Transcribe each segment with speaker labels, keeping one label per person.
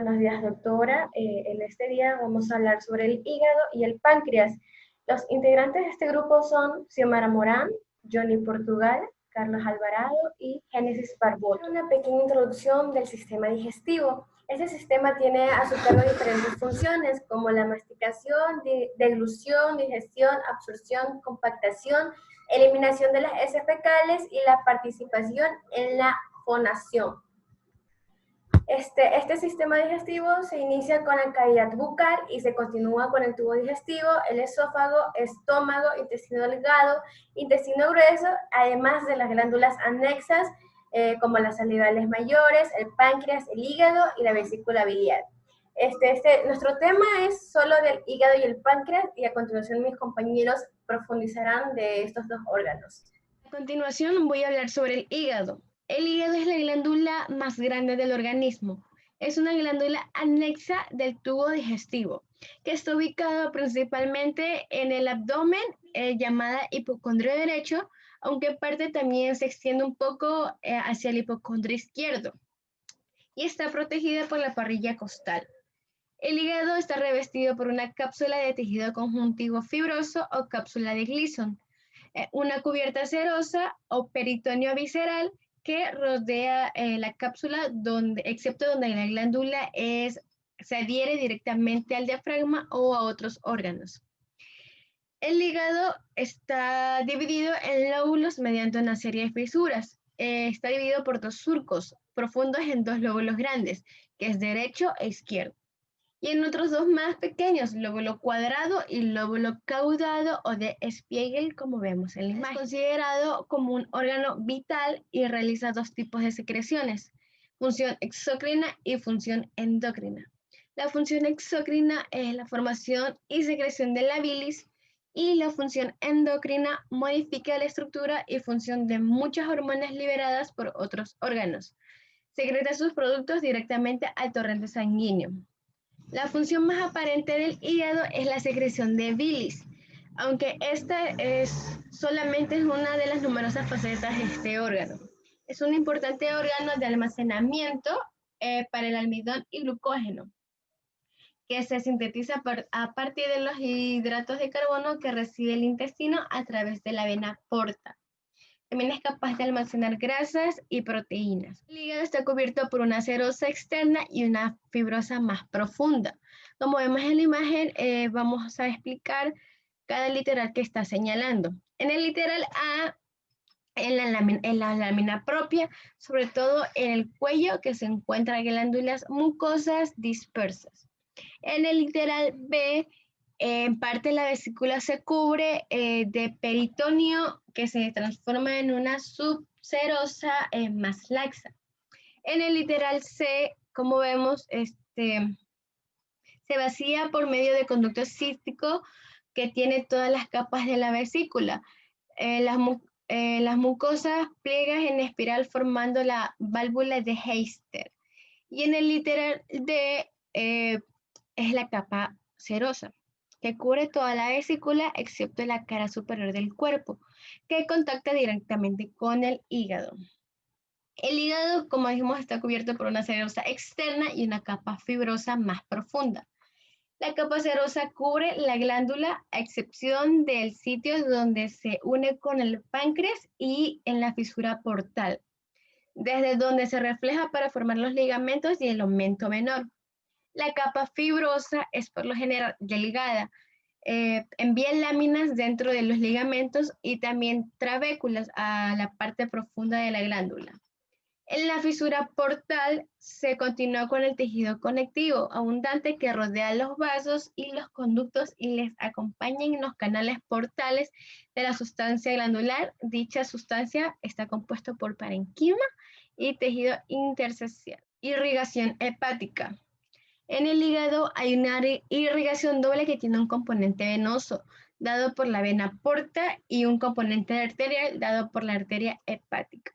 Speaker 1: Buenos días, doctora. En este día vamos a hablar sobre el hígado y el páncreas. Los integrantes de este grupo son Xiomara Morán, Johnny Portugal, Carlos Alvarado y Génesis Barboto. Una pequeña introducción del sistema digestivo. Este sistema tiene a su cargo diferentes funciones como la masticación, deglución, digestión, absorción, compactación, eliminación de las heces fecales y la participación en la fonación. Este sistema digestivo se inicia con la cavidad bucal y se continúa con el tubo digestivo, el esófago, estómago, intestino delgado, intestino grueso, además de las glándulas anexas como las salivales mayores, el páncreas, el hígado y la vesícula biliar. Nuestro tema es solo del hígado y el páncreas y a continuación mis compañeros profundizarán de estos dos órganos.
Speaker 2: A continuación voy a hablar sobre el hígado. El hígado es la glándula más grande del organismo. Es una glándula anexa del tubo digestivo, que está ubicado principalmente en el abdomen, llamada hipocondrio derecho, aunque parte también se extiende un poco hacia el hipocondrio izquierdo, y está protegida por la parrilla costal. El hígado está revestido por una cápsula de tejido conjuntivo fibroso o cápsula de Gleason, una cubierta serosa o peritoneo visceral que rodea la cápsula, excepto donde la glándula se adhiere directamente al diafragma o a otros órganos. El hígado está dividido en lóbulos mediante una serie de fisuras. Está dividido por dos surcos profundos en dos lóbulos grandes, que es derecho e izquierdo, y en otros dos más pequeños, lóbulo cuadrado y lóbulo caudado o de Spiegel, como vemos en la imagen. Es considerado como un órgano vital y realiza dos tipos de secreciones, función exócrina y función endocrina. La función exócrina es la formación y secreción de la bilis, y la función endocrina modifica la estructura y función de muchas hormonas liberadas por otros órganos. Secreta sus productos directamente al torrente sanguíneo. La función más aparente del hígado es la secreción de bilis, aunque esta solamente es una de las numerosas facetas de este órgano. Es un importante órgano de almacenamiento para el almidón y glucógeno, que se sintetiza a partir de los hidratos de carbono que recibe el intestino a través de la vena porta. También es capaz de almacenar grasas y proteínas. El hígado está cubierto por una serosa externa y una fibrosa más profunda. Como vemos en la imagen, vamos a explicar cada literal que está señalando. En el literal A, en la lámina propia, sobre todo en el cuello, que se encuentran glándulas mucosas dispersas. En el literal B, en parte la vesícula se cubre de peritoneo que se transforma en una subserosa más laxa. En el literal C, como vemos, se vacía por medio de conducto cístico que tiene todas las capas de la vesícula. Las mucosas pliegan en espiral formando la válvula de Heister. Y en el literal D es la capa serosa, que cubre toda la vesícula excepto la cara superior del cuerpo, que contacta directamente con el hígado. El hígado, como dijimos, está cubierto por una serosa externa y una capa fibrosa más profunda. La capa serosa cubre la glándula, a excepción del sitio donde se une con el páncreas y en la fisura portal, desde donde se refleja para formar los ligamentos y el aumento menor. La capa fibrosa es por lo general delgada. Envía láminas dentro de los ligamentos y también trabéculas a la parte profunda de la glándula. En la fisura portal se continúa con el tejido conectivo abundante que rodea los vasos y los conductos y les acompaña en los canales portales de la sustancia glandular. Dicha sustancia está compuesta por parenquima y tejido intersticial. Irrigación hepática. En el hígado hay una irrigación doble que tiene un componente venoso, dado por la vena porta, y un componente arterial, dado por la arteria hepática.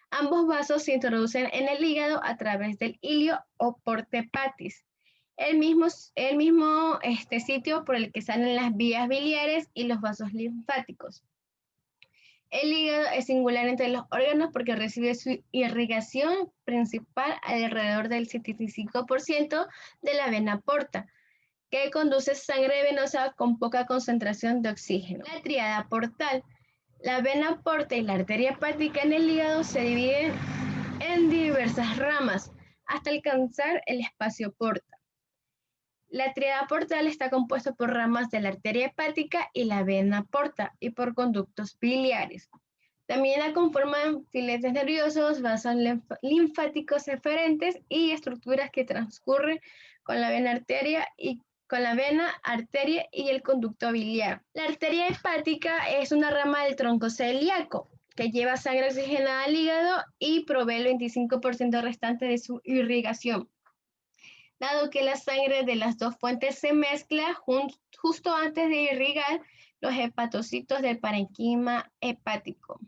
Speaker 2: Ambos vasos se introducen en el hígado a través del ilio o porta hepatis, el mismo sitio por el que salen las vías biliares y los vasos linfáticos. El hígado es singular entre los órganos porque recibe su irrigación principal alrededor del 75% de la vena porta, que conduce sangre venosa con poca concentración de oxígeno. La tríada portal. La vena porta y la arteria hepática en el hígado se dividen en diversas ramas hasta alcanzar el espacio porta. La tríada portal está compuesta por ramas de la arteria hepática y la vena porta y por conductos biliares. También la conforman filetes nerviosos, vasos linfáticos eferentes y estructuras que transcurren con la vena arteria y el conducto biliar. La arteria hepática es una rama del tronco celíaco que lleva sangre oxigenada al hígado y provee el 25% restante de su irrigación. Dado que la sangre de las dos fuentes se mezcla justo antes de irrigar los hepatocitos del parenquima hepático.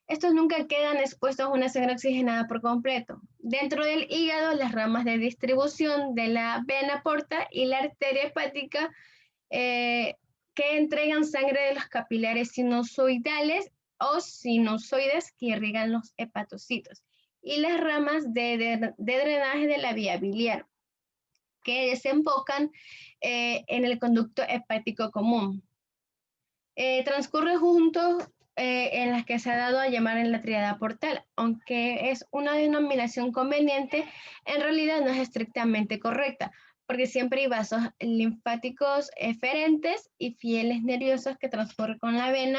Speaker 2: Estos nunca quedan expuestos a una sangre oxigenada por completo. Dentro del hígado, las ramas de distribución de la vena porta y la arteria hepática que entregan sangre de los capilares sinusoidales o sinusoides que irrigan los hepatocitos y las ramas de drenaje de la vía biliar que desembocan en el conducto hepático común. Transcurre juntos en las que se ha dado a llamar en la tríada portal, aunque es una denominación conveniente, en realidad no es estrictamente correcta, porque siempre hay vasos linfáticos eferentes y fieles nerviosos que transcurren con la vena,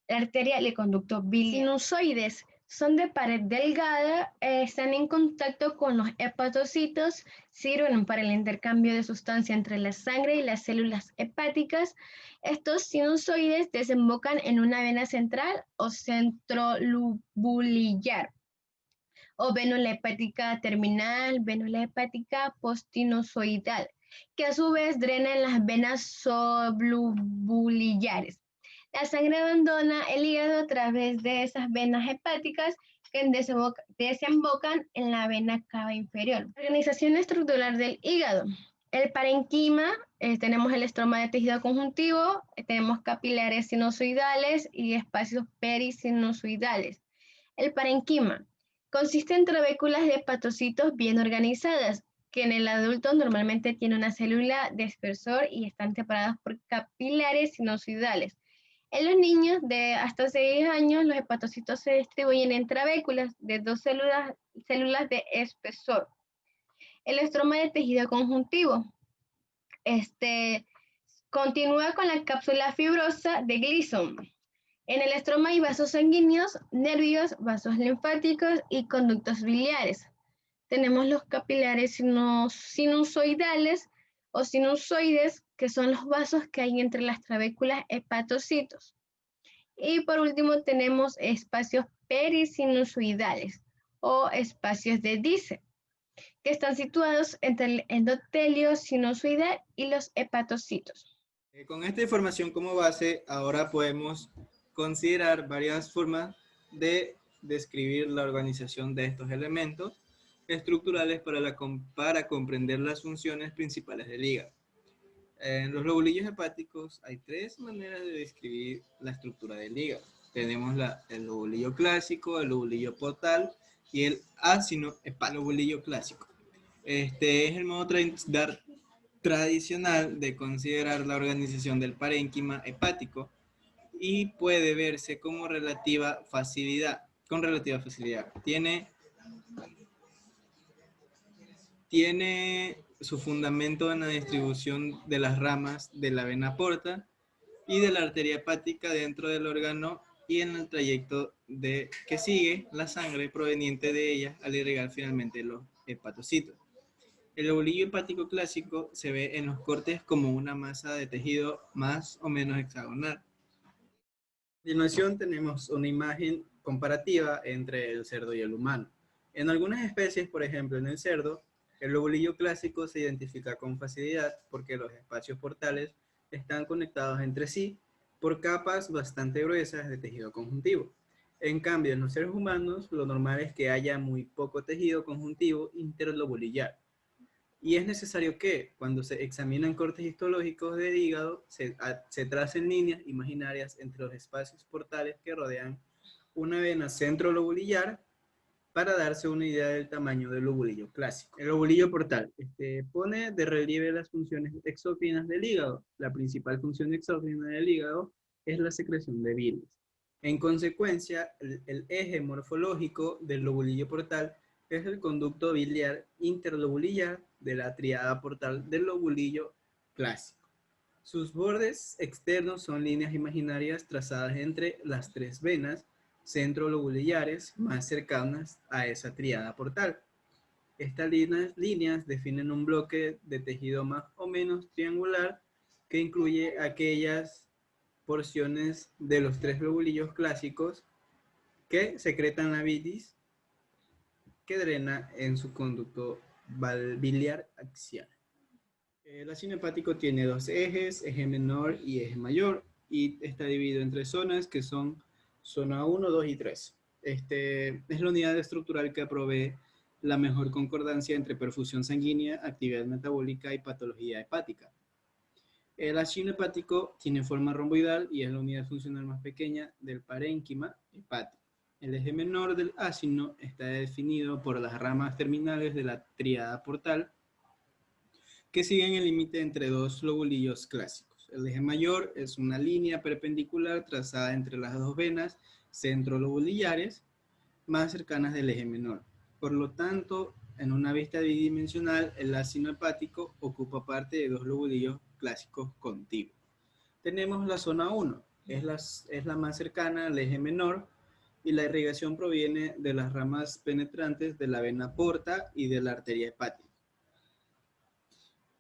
Speaker 2: la arteria y el conducto biliar. Sinusoides son de pared delgada, están en contacto con los hepatocitos, sirven para el intercambio de sustancia entre la sangre y las células hepáticas. Estos sinusoides desembocan en una vena central o centrolobulillar, o vénula hepática terminal, vénula hepática postinusoidal, que a su vez drena en las venas sublubulillares. La sangre abandona el hígado a través de esas venas hepáticas que desembocan en la vena cava inferior. Organización estructural del hígado. El parenquima, tenemos el estroma de tejido conjuntivo, tenemos capilares sinusoidales y espacios perisinusoidales. El parenquima consiste en trabéculas de hepatocitos bien organizadas, que en el adulto normalmente tiene una célula de espesor y están separadas por capilares sinusoidales. En los niños de hasta 6 años, los hepatocitos se distribuyen en trabéculas de 2 células de espesor. El estroma de tejido conjuntivo continúa con la cápsula fibrosa de Gleason. En el estroma hay vasos sanguíneos, nervios, vasos linfáticos y conductos biliares. Tenemos los capilares sinusoidales o sinusoides, que son los vasos que hay entre las trabéculas hepatocitos. Y por último tenemos espacios perisinusoidales o espacios de Dice, que están situados entre el endotelio sinusoidal y los hepatocitos.
Speaker 3: Con esta información como base, ahora podemos considerar varias formas de describir la organización de estos elementos estructurales para comprender las funciones principales del hígado. En los lobulillos hepáticos hay 3 maneras de describir la estructura del hígado. Tenemos el lobulillo clásico, el lobulillo portal y el ácino lobulillo clásico. Este es el modo tradicional de considerar la organización del parénquima hepático y puede verse con relativa facilidad. Tiene su fundamento en la distribución de las ramas de la vena porta y de la arteria hepática dentro del órgano y en el trayecto que sigue la sangre proveniente de ella al irrigar finalmente los hepatocitos. El lobulillo hepático clásico se ve en los cortes como una masa de tejido más o menos hexagonal. A continuación tenemos una imagen comparativa entre el cerdo y el humano. En algunas especies, por ejemplo en el cerdo, el lobulillo clásico se identifica con facilidad porque los espacios portales están conectados entre sí por capas bastante gruesas de tejido conjuntivo. En cambio, en los seres humanos, lo normal es que haya muy poco tejido conjuntivo interlobulillar. Y es necesario que, cuando se examinan cortes histológicos del hígado, se tracen líneas imaginarias entre los espacios portales que rodean una vena centrolobulillar para darse una idea del tamaño del lobulillo clásico. El lobulillo portal pone de relieve las funciones exógenas del hígado. La principal función exógena del hígado es la secreción de bilis. En consecuencia, el eje morfológico del lobulillo portal es el conducto biliar interlobulillar de la tríada portal del lobulillo clásico. Sus bordes externos son líneas imaginarias trazadas entre las tres venas centrolobulillares más cercanas a esa tríada portal. Estas líneas definen un bloque de tejido más o menos triangular que incluye aquellas porciones de los tres lobulillos clásicos que secretan la bilis que drena en su conducto biliar axial. El ácido hepático tiene dos ejes, eje menor y eje mayor, y está dividido en tres zonas que son zona 1, 2 y 3. Es la unidad estructural que provee la mejor concordancia entre perfusión sanguínea, actividad metabólica y patología hepática. El ácido hepático tiene forma romboidal y es la unidad funcional más pequeña del parénquima hepático. El eje menor del ácido está definido por las ramas terminales de la tríada portal que siguen el límite entre dos lobulillos clásicos. El eje mayor es una línea perpendicular trazada entre las dos venas centrolobulillares más cercanas del eje menor. Por lo tanto, en una vista bidimensional, el ácido hepático ocupa parte de dos lobulillos clásicos contiguos. Tenemos la zona 1, es la más cercana al eje menor, y la irrigación proviene de las ramas penetrantes de la vena porta y de la arteria hepática.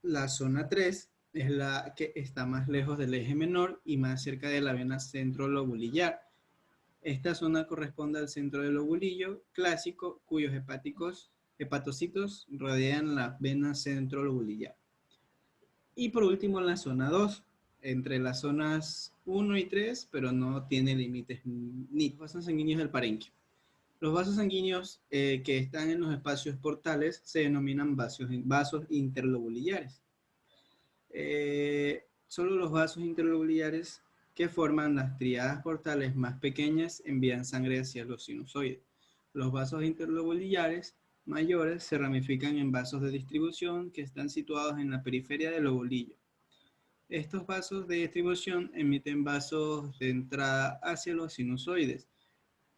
Speaker 3: La zona 3 es la que está más lejos del eje menor y más cerca de la vena centrolobulillar. Esta zona corresponde al centro del lobulillo clásico, cuyos hepatocitos rodean la vena centrolobulillar. Y por último, la zona 2, entre las zonas 1 y 3, pero no tiene límites ni vasos sanguíneos del parénquima. Los vasos sanguíneos que están en los espacios portales se denominan vasos interlobulillares. Solo los vasos interlobulillares que forman las tríadas portales más pequeñas envían sangre hacia los sinusoides. Los vasos interlobulillares mayores se ramifican en vasos de distribución que están situados en la periferia del lobulillo. Estos vasos de distribución emiten vasos de entrada hacia los sinusoides.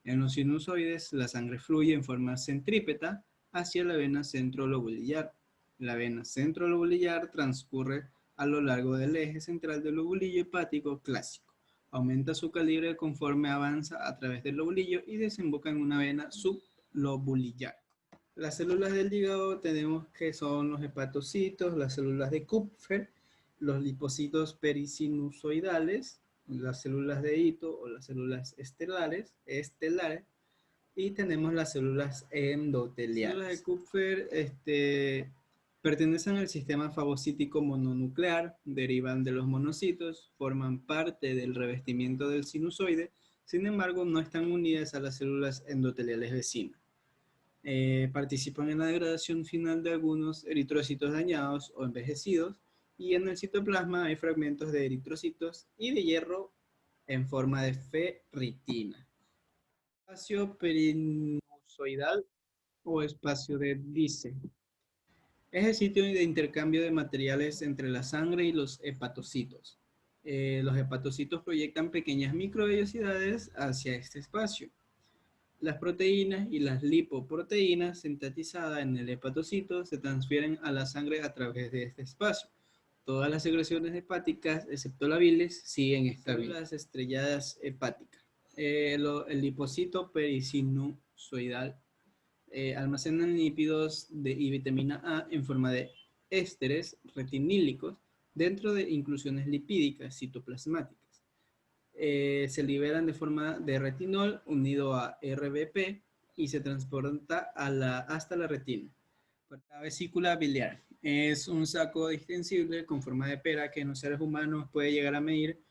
Speaker 3: En los sinusoides, la sangre fluye en forma centrípeta hacia la vena centrolobulillar. La vena centrolobulillar transcurre a lo largo del eje central del lobulillo hepático clásico. Aumenta su calibre conforme avanza a través del lobulillo y desemboca en una vena sublobulillar. Las células del hígado tenemos que son los hepatocitos, las células de Kupffer, los lipocitos perisinusoidales, las células de Ito o las células estelares, y tenemos las células endoteliales. Las células de Kupffer pertenecen al sistema fagocítico mononuclear, derivan de los monocitos, forman parte del revestimiento del sinusoide, sin embargo no están unidas a las células endoteliales vecinas. Participan en la degradación final de algunos eritrocitos dañados o envejecidos, y en el citoplasma hay fragmentos de eritrocitos y de hierro en forma de ferritina. Espacio perinusoidal o espacio de Dice. Es el sitio de intercambio de materiales entre la sangre y los hepatocitos. Los hepatocitos proyectan pequeñas microvellosidades hacia este espacio. Las proteínas y las lipoproteínas sintetizadas en el hepatocito se transfieren a la sangre a través de este espacio. Todas las secreciones hepáticas, excepto la bilis, siguen esta vía. Las estrelladas hepáticas. El lipocito perisinusoidal almacenan lípidos y vitamina A en forma de ésteres retinílicos dentro de inclusiones lipídicas citoplasmáticas. Se liberan de forma de retinol unido a RBP y se transporta hasta la retina. La vesícula biliar es un saco distensible con forma de pera que en los seres humanos puede llegar a medir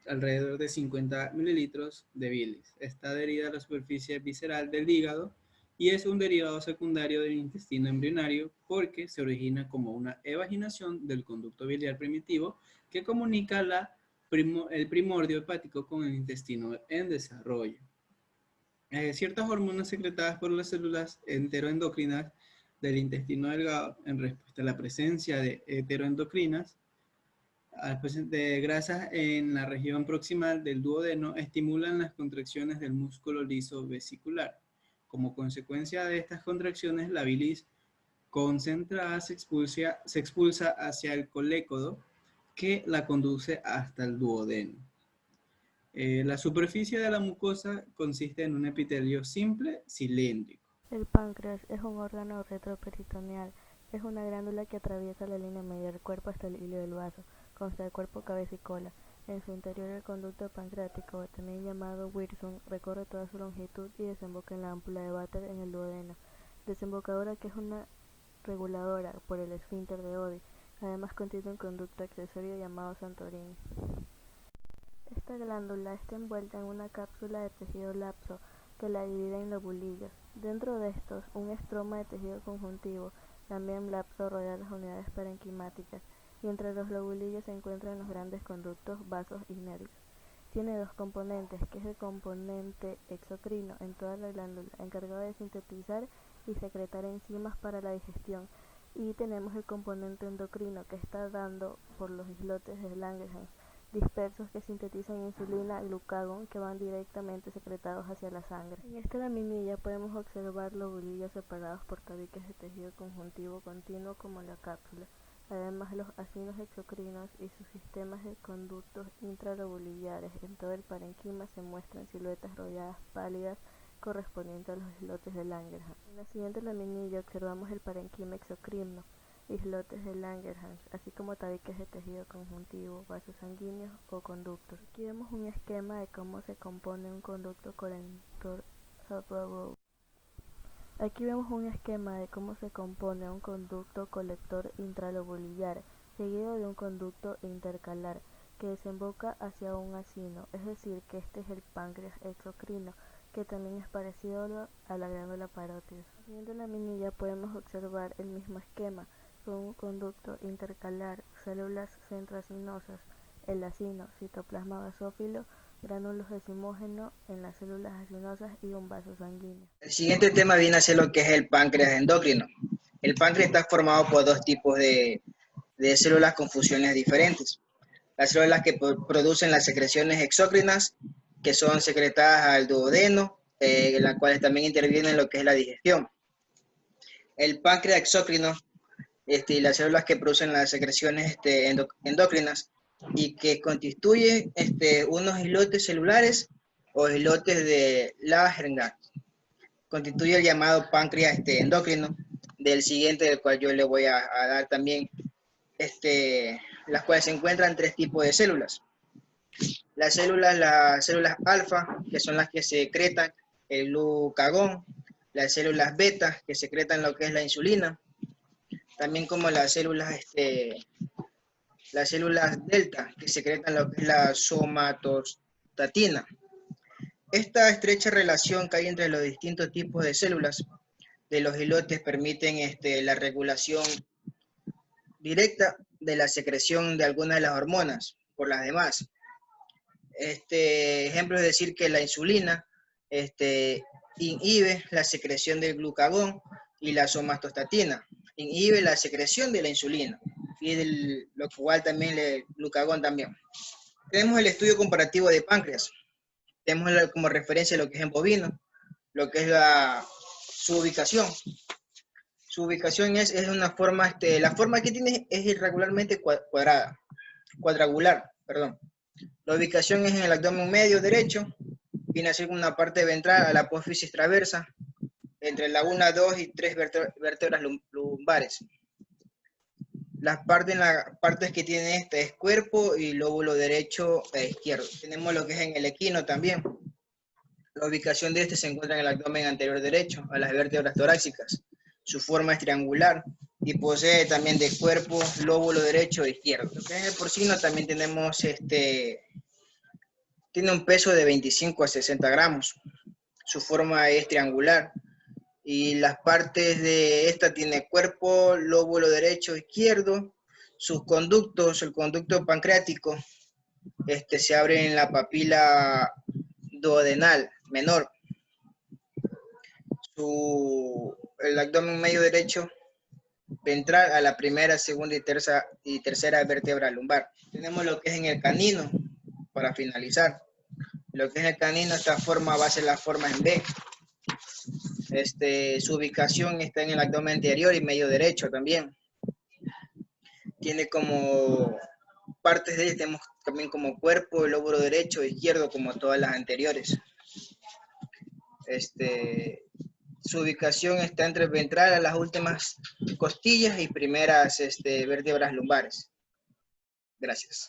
Speaker 3: alrededor de 50 mililitros de bilis. Está adherida a la superficie visceral del hígado y es un derivado secundario del intestino embrionario porque se origina como una evaginación del conducto biliar primitivo que comunica el primordio hepático con el intestino en desarrollo. Ciertas hormonas secretadas por las células enteroendocrinas del intestino delgado en respuesta a la presencia de heteroendocrinas de grasas en la región proximal del duodeno estimulan las contracciones del músculo liso vesicular. Como consecuencia de estas contracciones, la bilis concentrada se expulsa hacia el colécodo que la conduce hasta el duodeno. La superficie de la mucosa consiste en un epitelio simple cilíndrico.
Speaker 4: El páncreas es un órgano retroperitoneal. Es una glándula que atraviesa la línea media del cuerpo hasta el hilo del vaso. Consta de cuerpo, cabeza y cola. En su interior el conducto pancreático, también llamado Wirsung, recorre toda su longitud y desemboca en la ámpula de Vater en el duodeno. Desembocadura que es una reguladora por el esfínter de Oddi. Además contiene un conducto accesorio llamado Santorini. Esta glándula está envuelta en una cápsula de tejido lapso que la divide en lobulillos. Dentro de estos, un estroma de tejido conjuntivo, también lapso, rodea las unidades parenquimáticas, y entre los lobulillos se encuentran los grandes conductos, vasos y nervios. Tiene dos componentes, que es el componente exocrino en toda la glándula, encargado de sintetizar y secretar enzimas para la digestión, y tenemos el componente endocrino, que está dado por los islotes de Langerhans, dispersos que sintetizan insulina, glucagón, que van directamente secretados hacia la sangre. En esta laminilla podemos observar lobulillos separados por tabiques de tejido conjuntivo continuo como la cápsula. Además, los acinos exocrinos y sus sistemas de conductos intralobulillares en todo el parenquima se muestran siluetas rodeadas pálidas correspondientes a los islotes de Langerhans. En la siguiente laminilla observamos el parenquima exocrino, islotes de Langerhans, así como tabiques de tejido conjuntivo, vasos sanguíneos o conductos. Aquí vemos un esquema de cómo se compone un conducto colector. Intralobulillar, seguido de un conducto intercalar que desemboca hacia un acino, es decir, que este es el páncreas exocrino, que también es parecido a la glándula parótida. Siguiendo la laminilla podemos observar el mismo esquema, con un conducto intercalar, células centroacinosas, el acino, citoplasma basófilo, gránulos de zimógeno en las células acinosas y un vaso sanguíneo.
Speaker 5: El siguiente tema viene a ser lo que es el páncreas endocrino. El páncreas está formado por dos tipos de células con funciones diferentes. Las células que producen las secreciones exócrinas, que son secretadas al duodeno, en las cuales también intervienen lo que es la digestión. El páncreas exócrino y las células que producen las secreciones endócrinas y que constituyen unos islotes celulares o islotes de Langerhans. Constituye el llamado páncreas endocrino, del siguiente, del cual yo le voy a dar también, las cuales se encuentran tres tipos de células. Las células alfa, que son las que secretan el glucagón, las células beta, que secretan lo que es la insulina, también como las células delta, que secretan lo que es la somatostatina. Esta estrecha relación que hay entre los distintos tipos de células de los islotes permiten la regulación directa de la secreción de algunas de las hormonas por las demás. Ejemplo es decir que la insulina inhibe la secreción del glucagón y la somatostatina inhibe la secreción de la insulina y lo cual también el glucagón también. Tenemos el estudio comparativo de páncreas. Tenemos como referencia lo que es en bovino, lo que es su ubicación. Su ubicación es una forma, la forma que tiene es irregularmente cuadrangular, perdón. La ubicación es en el abdomen medio derecho, viene a ser una parte ventral a la apófisis transversa, entre la 1, 2 y 3 vértebras lumbares. Las partes que tiene es cuerpo y lóbulo derecho e izquierdo. Tenemos lo que es en el equino también. La ubicación de se encuentra en el abdomen anterior derecho, a las vértebras torácicas. Su forma es triangular y posee también de cuerpo, lóbulo derecho e izquierdo. Lo que es el porcino también tenemos, tiene un peso de 25 a 60 gramos. Su forma es triangular Y las partes de esta tiene cuerpo, lóbulo derecho, izquierdo. Sus conductos, el conducto pancreático, se abre en la papila duodenal menor. El abdomen medio derecho ventral a la primera, segunda y tercera vértebra lumbar. Tenemos lo que es en el canino, para finalizar. Lo que es el canino, esta forma va a ser la forma en B. Su ubicación está en el abdomen anterior y medio derecho también. Tiene como partes de él, tenemos también como cuerpo, el lóbulo derecho e izquierdo, como todas las anteriores. Su ubicación está entre ventral a las últimas costillas y primeras vértebras lumbares. Gracias.